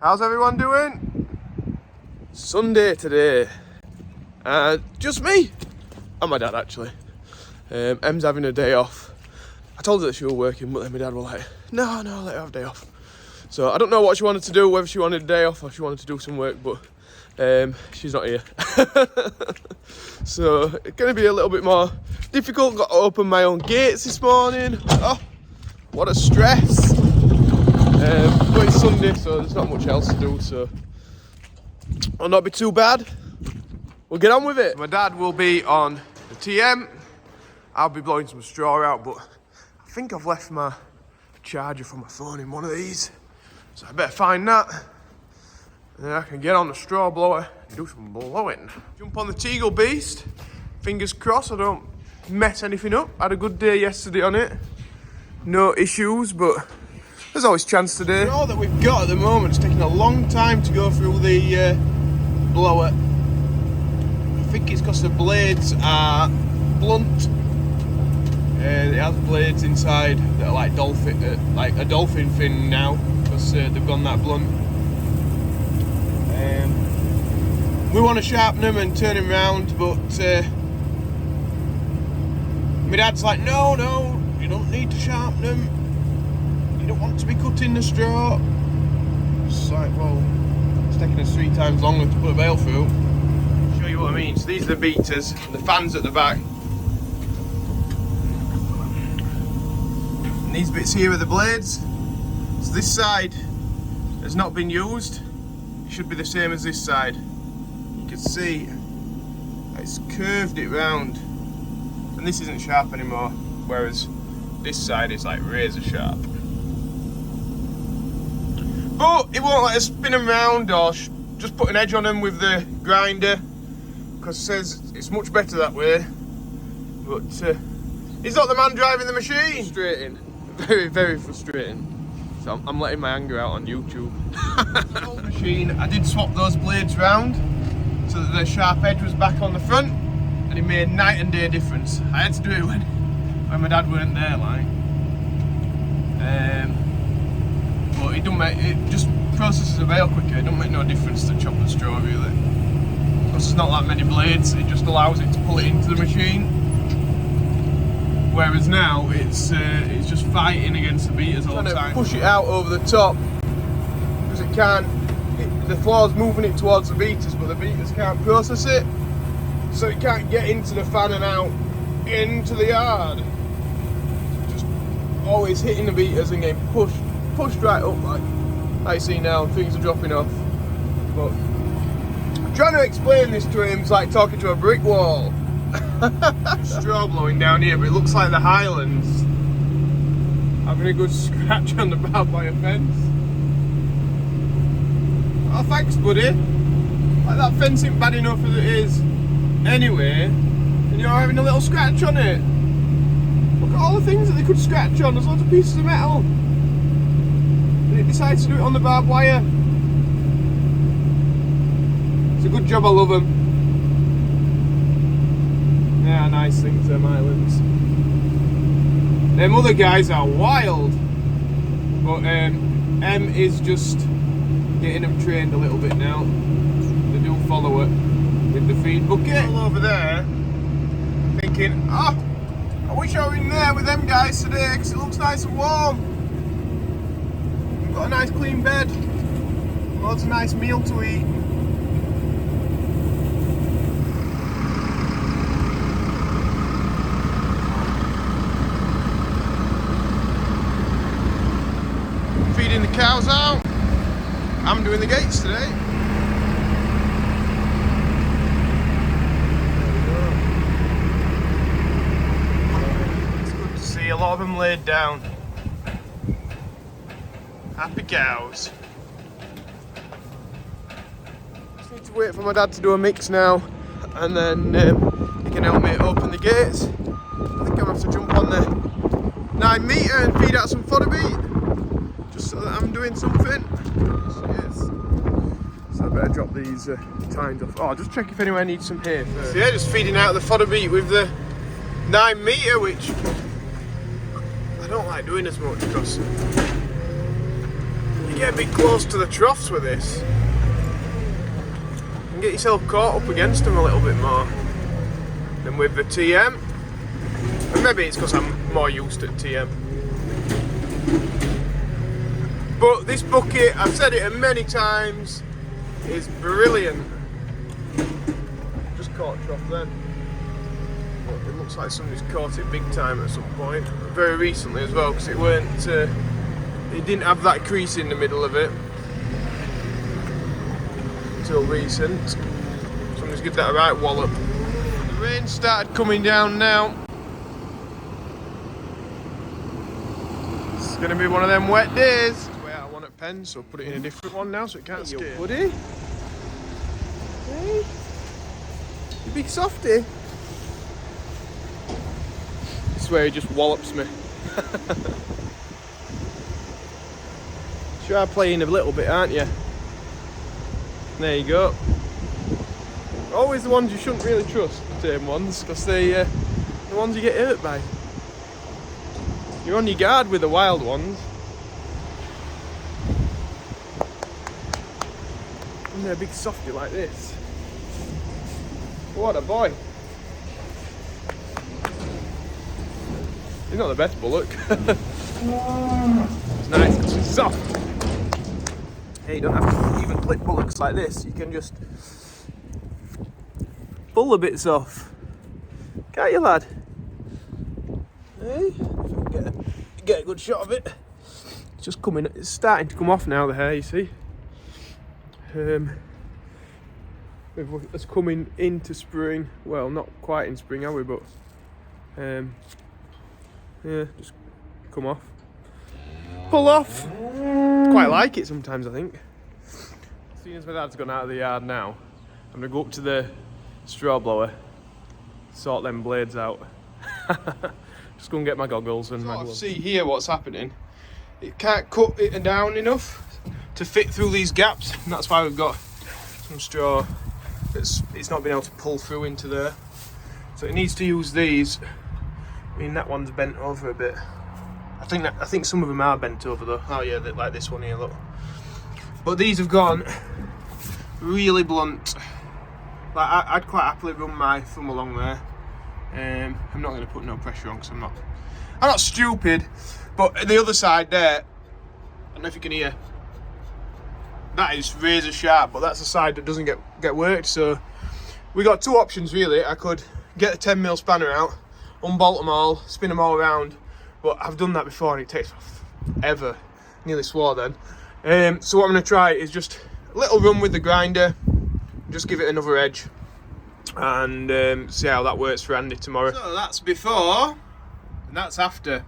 How's everyone doing? Sunday today. Just me and my dad actually. Em's having a day off. I told her that she was working, but then my dad was like, no, let her have a day off. So I don't know what she wanted to do, whether she wanted a day off or she wanted to do some work, but she's not here. So it's going to be a little bit more difficult. Got to open my own gates this morning. Oh, what a stress. But it's Sunday, so there's not much else to do, so it'll not be too bad. We'll get on with it. My dad will be on the TM. I'll be blowing some straw out, but I think I've left my charger for my phone in one of these, so I better find that. And then I can get on the straw blower and do some blowing. Jump on the Teagle Beast. Fingers crossed I don't mess anything up. Had a good day yesterday on it. No issues, but there's always chance today. All that we've got at the moment is taking a long time to go through the blower. I think it's because the blades are blunt. It has blades inside that are like dolphin, like a dolphin fin now, because they've gone that blunt. We want to sharpen them and turn them round, but my dad's like, no, you don't need to sharpen them. You don't want to be cutting the straw. It's like, well, it's taking us 3 times longer to put a bale through. I'll show you what I mean. So these are the beaters, the fans at the back. And these bits here are the blades. So this side has not been used. It should be the same as this side. You can see it's curved it round. And this isn't sharp anymore, whereas this side is like razor sharp. But it won't let us spin them round or just put an edge on them with the grinder, because it says it's much better that way. But he's not the man driving the machine. Frustrating, very, very frustrating. So I'm letting my anger out on YouTube. Old machine, I did swap those blades round so that the sharp edge was back on the front, and it made night and day difference. I had to do it when my dad weren't there, like. But it just processes the bale quicker. It don't make no difference to chopping straw really. Because there's not that many blades, it just allows it to pull it into the machine. Whereas now it's just fighting against the beaters all the time. Push it out over the top because it can't. The floor's moving it towards the beaters, but the beaters can't process it, so it can't get into the fan and out into the yard. Just always hitting the beaters and getting pushed right up, like you see now. Things are dropping off. But I'm trying to explain this to him. It's like talking to a brick wall. Straw blowing down here, but it looks like the Highlands having a good scratch on the barbed wire fence. Oh, thanks, buddy. Like, that fence ain't bad enough as it is anyway, and you're having a little scratch on it. Look at all the things that they could scratch on. There's loads of pieces of metal, and it decides to do it on the barbed wire. It's a good job, I love them. Yeah, nice things, them islands. Them other guys are wild, but M is just getting them trained a little bit now. They do follow it with the feed bucket. All over there, thinking, oh, I wish I were in there with them guys today because it looks nice and warm. We've got a nice clean bed, loads of nice meal to eat. Feeding the cows out. I'm doing the gates today. It's good to see a lot of them laid down. Happy cows. Just need to wait for my dad to do a mix now, and then he can help me open the gates. I think I'm gonna have to jump on the 9 metre and feed out some fodder beet, just so that I'm doing something. Yes. So I better drop these tines off. Oh, just check if anyone needs some hay first. So yeah, just feeding out the fodder beet with the 9 metre, which I don't like doing as much because get a bit close to the troughs with this. And get yourself caught up against them a little bit more than with the TM. And maybe it's because I'm more used to TM. But this bucket, I've said it many times, is brilliant. Just caught a trough then. But it looks like somebody's caught it big time at some point. Very recently as well, because it weren't, it didn't have that crease in the middle of it until recent. Somebody's given that a right wallop. The rain started coming down now. It's going to be one of them wet days. I want a pen, so I'll put it in a different one now so it can't skate. Buddy. Hey. You big softy. I swear he just wallops me. Try playing a little bit, aren't you? There you go. Always the ones you shouldn't really trust, the tame ones, because they're the ones you get hurt by. You're on your guard with the wild ones. And they're a big softy like this. What a boy. He's not the best bullock. It's nice because he's soft. Hey, you don't have to even clip bullocks like this. You can just pull the bits off. Can't you, lad? Hey, get a good shot of it. It's just coming. It's starting to come off now, the hair, you see. It's coming into spring. Well, not quite in spring, are we? But yeah, just come off, pull off. Quite like it sometimes, I think. Seeing as my dad's gone out of the yard now, I'm gonna go up to the straw blower, sort them blades out. Just go and get my goggles and my gloves. See here what's happening. It can't cut it down enough to fit through these gaps, and that's why we've got some straw it's not been able to pull through into there, so it needs to use these. I mean, that one's bent over a bit. I think some of them are bent over though. Oh yeah, like this one here, look. But these have gone really blunt. Like I'd quite happily run my thumb along there. I'm not going to put no pressure on because I'm not stupid. But the other side there, I don't know if you can hear, that is razor sharp, but that's the side that doesn't get worked. So we got two options really. I could get a 10mm spanner out, unbolt them all, spin them all around, but I've done that before and it takes forever. Nearly swore then. So what I'm going to try is just a little run with the grinder, just give it another edge, and see how that works for Andy tomorrow. So that's before and that's after.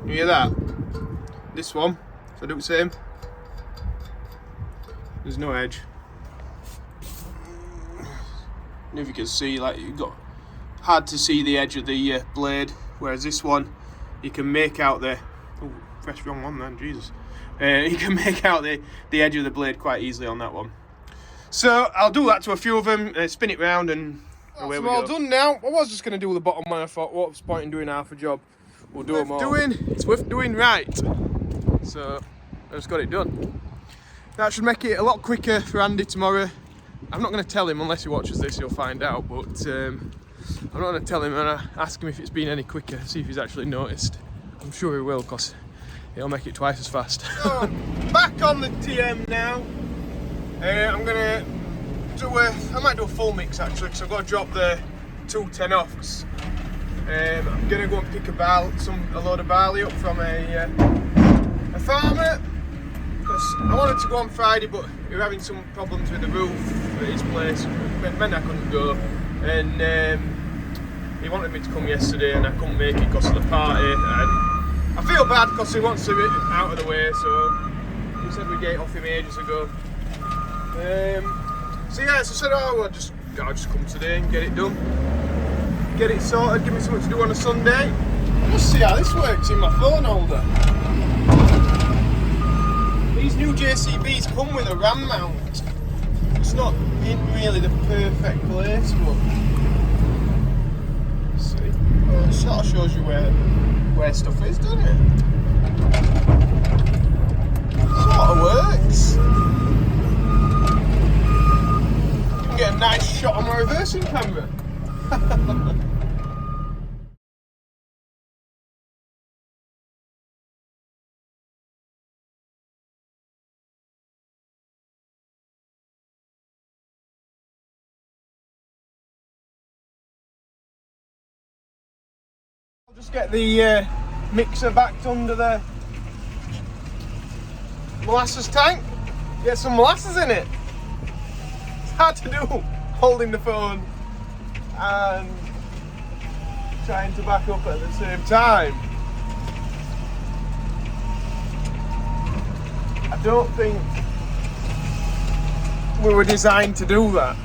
You hear that? This one, if I do the same, there's no edge. And if you can see, like, you've got hard to see the edge of the blade, whereas this one you can make out the press wrong one then, Jesus. You can make out the edge of the blade quite easily on that one. So I'll do that to a few of them, spin it round, and away we go. All done now. I was just going to do the bottom one. I thought, what's the point in doing half a job? We'll do them all. It's worth doing right. So I just got it done. That should make it a lot quicker for Andy tomorrow. I'm not going to tell him unless he watches this, he'll find out. But I'm not going to tell him and ask him if it's been any quicker, see if he's actually noticed. I'm sure he will, because it'll make it twice as fast. So, back on the TM now. I'm going to do I might do a full mix actually, because I've got to drop the 210 off. I'm going to go and pick a load of barley up from a farmer. Because I wanted to go on Friday, but we were having some problems with the roof at his place. Meant I couldn't go, and he wanted me to come yesterday, and I couldn't make it because of the party. And I feel bad because he wants to be out of the way, so he said we'd get it off him ages ago. So yeah, so I said, oh, well, I'll just come today and get it done, get it sorted, give me something to do on a Sunday. Let's see how this works in my phone holder. These new JCBs come with a RAM mount. It's not in really the perfect place, but see, it sort of shows you where stuff is, doesn't it? Sort of works. You can get a nice shot on my reversing camera. I'll just get the mixer backed under the molasses tank. Get some molasses in it. It's hard to do holding the phone and trying to back up at the same time. I don't think we were designed to do that.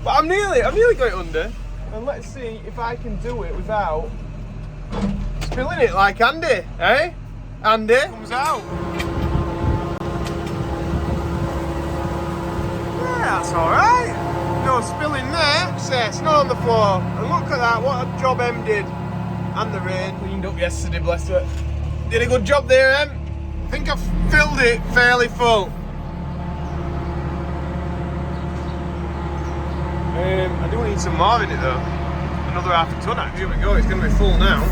But I'm nearly got it under, and let's see if I can do it without spilling it like Andy, eh? Andy comes out. Yeah, that's alright. No spilling there. So it's not on the floor. And look at that, what a job Em did. And the rain cleaned up yesterday, bless her. Did a good job there, Em. I think I've filled it fairly full. I do need some more in it though. Another half a ton actually. Here we go, it's going to be full now.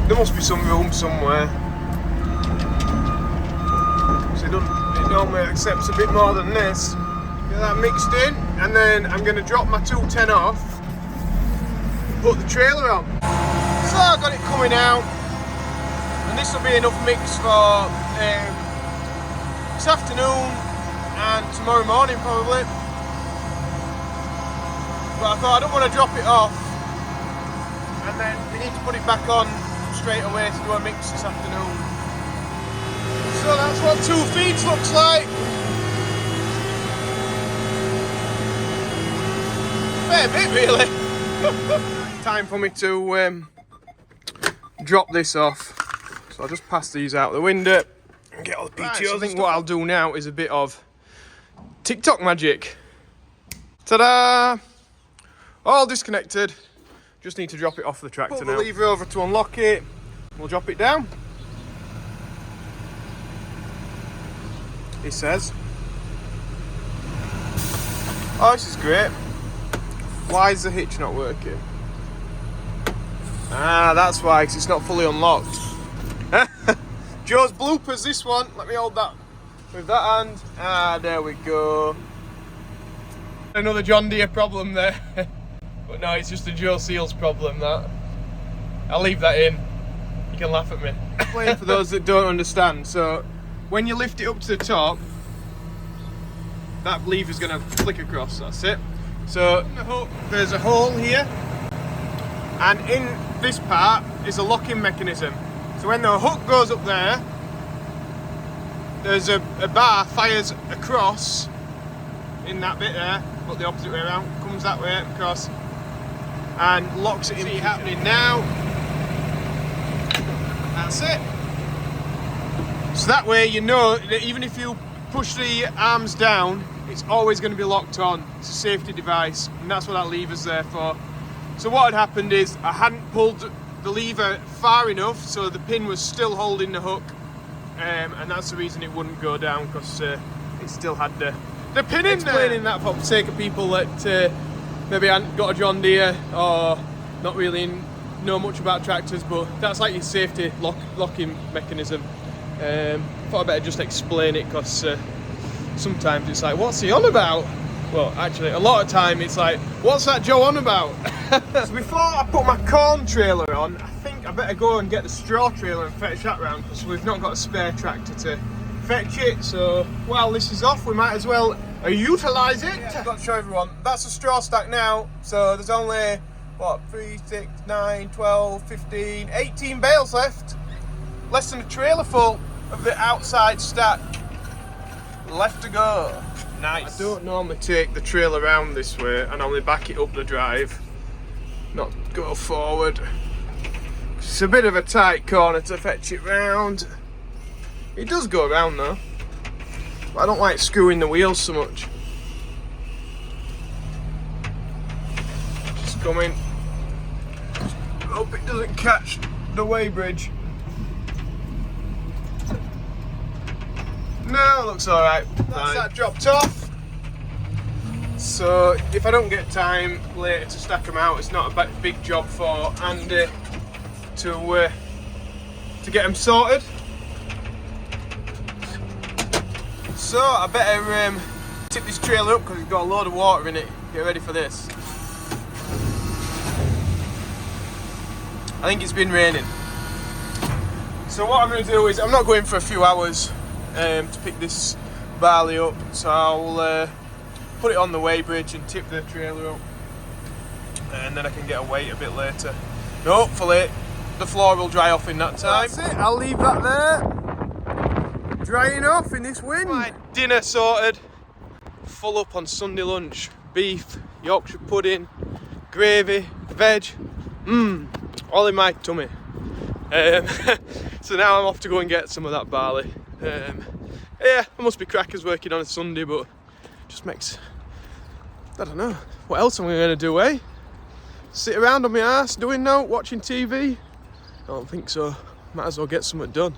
There must be some room somewhere. So it normally accepts a bit more than this. Get that mixed in, and then I'm going to drop my 210 off and put the trailer on. So I've got it coming out, and this will be enough mix for this afternoon and tomorrow morning probably. But I thought I don't want to drop it off, and then we need to put it back on straight away to do a mix this afternoon. So that's what 2 feeds looks like. Fair bit really. Time for me to drop this off. So I'll just pass these out the window and get all the PTOs. Right, so I think what I'll do now is a bit of TikTok magic. Ta-da! All disconnected. Just need to drop it off the tractor now. Put the lever over to unlock it. We'll drop it down. It says. Oh, this is great. Why is the hitch not working? Ah, that's why, because it's not fully unlocked. Joe's bloopers, this one. Let me hold that with that hand. Ah, there we go. Another John Deere problem there. But no, it's just a Joe Seals problem, that. I'll leave that in. You can laugh at me. Explain for those that don't understand. So, when you lift it up to the top, that lever's going to flick across, that's it. So, there's a hole here, and in this part is a locking mechanism. So when the hook goes up there, there's a bar fires across in that bit there, but the opposite way around, comes that way across, and locks it in. See it happening now. That's it. So that way you know that even if you push the arms down, it's always going to be locked on. It's a safety device, and that's what that lever's there for. So what had happened is I hadn't pulled the lever far enough, so the pin was still holding the hook, and that's the reason it wouldn't go down, because it still had the pin in there. Explaining that for the sake of people that maybe hadn't got a John Deere or not really know much about tractors, but that's like your safety locking mechanism. Thought I'd better just explain it, because sometimes it's like, what's he on about? Well, actually, a lot of time it's like, what's that Joe on about? So before I put my corn trailer on, I think I better go and get the straw trailer and fetch that round, because we've not got a spare tractor to fetch it. So while this is off, we might as well utilise it. Yeah, I've got to show everyone. That's a straw stack now, so there's only, what, 3, 6, 9, 12, 15, 18 bales left. Less than a trailer full of the outside stack left to go. Nice. I don't normally take the trailer around this way, I normally back it up the drive, not go forward. It's a bit of a tight corner to fetch it round. It does go around though, but I don't like screwing the wheels so much. Just come in Hope it doesn't catch the weighbridge. No, looks alright. That's that dropped off. So if I don't get time later to stack them out, it's not a big job for Andy to get them sorted. So I better tip this trailer up because it's got a load of water in it. Get ready for this. I think it's been raining. So what I'm going to do is, I'm not going for a few hours to pick this barley up, so I'll put it on the weighbridge and tip the trailer up, and then I can get a weight a bit later. And hopefully the floor will dry off in that time. That's it, I'll leave that there, drying off in this wind. My dinner sorted, full up on Sunday lunch, beef, Yorkshire pudding, gravy, veg, all in my tummy. So now I'm off to go and get some of that barley. Yeah, there must be crackers working on a Sunday, but just makes, I don't know, what else am I going to do, eh? Sit around on my arse doing no, watching TV? I don't think so. Might as well get something done.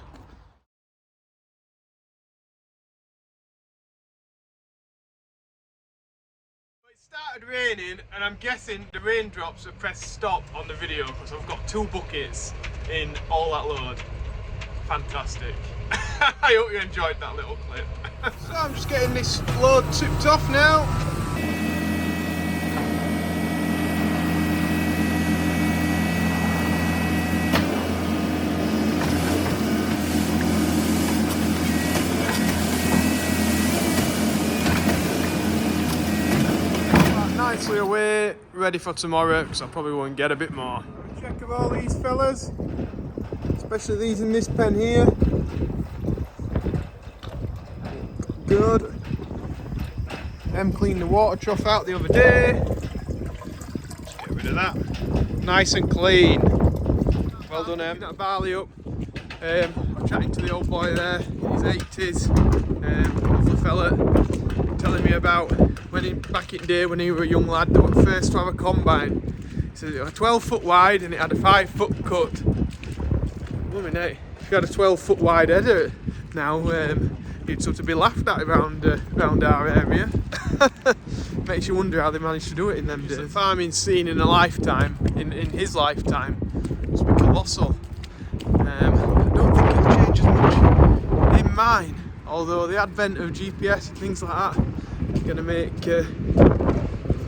It started raining, and I'm guessing the raindrops have pressed stop on the video because I've got 2 buckets in all that load. Fantastic. I hope you enjoyed that little clip. So I'm just getting this load tipped off now. Nicely away, ready for tomorrow, because I probably won't get a bit more. Check of all these fellas, especially these in this pen here. Good. Em cleaned the water trough out the other day. Just get rid of that. Nice and clean. Well done, Em. That barley up. I'm chatting to the old boy there in his 80s. Lovely fella, telling me about back in the day when he was a young lad that was first to have a combine. He said it was 12 foot wide and it had a 5 foot cut. Blooming hey, if you had a 12 foot wide header now, you'd sort of be laughed at around our area. Makes you wonder how they managed to do it in them days. The farming scene in a lifetime, in his lifetime, must be colossal. I don't think it changes much in mine, although the advent of GPS and things like that is going to make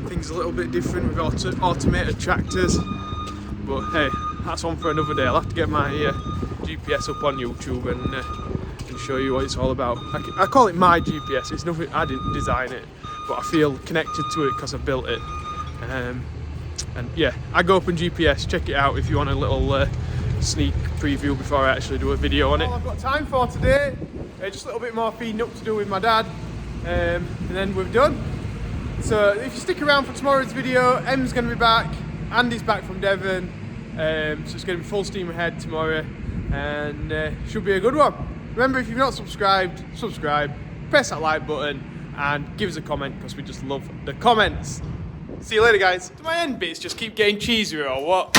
things a little bit different with automated tractors. But hey, that's one for another day. I'll have to get my GPS up on YouTube and show you what it's all about. I call it my GPS. It's nothing, I didn't design it, but I feel connected to it because I built it. And yeah, I go up on GPS. Check it out if you want a little sneak preview before I actually do a video on it. All I've got time for today, just a little bit more feeding up to do with my dad, and then we're done. So if you stick around for tomorrow's video, Em's going to be back, Andy's back from Devon, so it's going to be full steam ahead tomorrow, and should be a good one. Remember, if you've not subscribed, subscribe, press that like button, and give us a comment because we just love the comments. See you later, guys. Do my end bits just keep getting cheesier or what?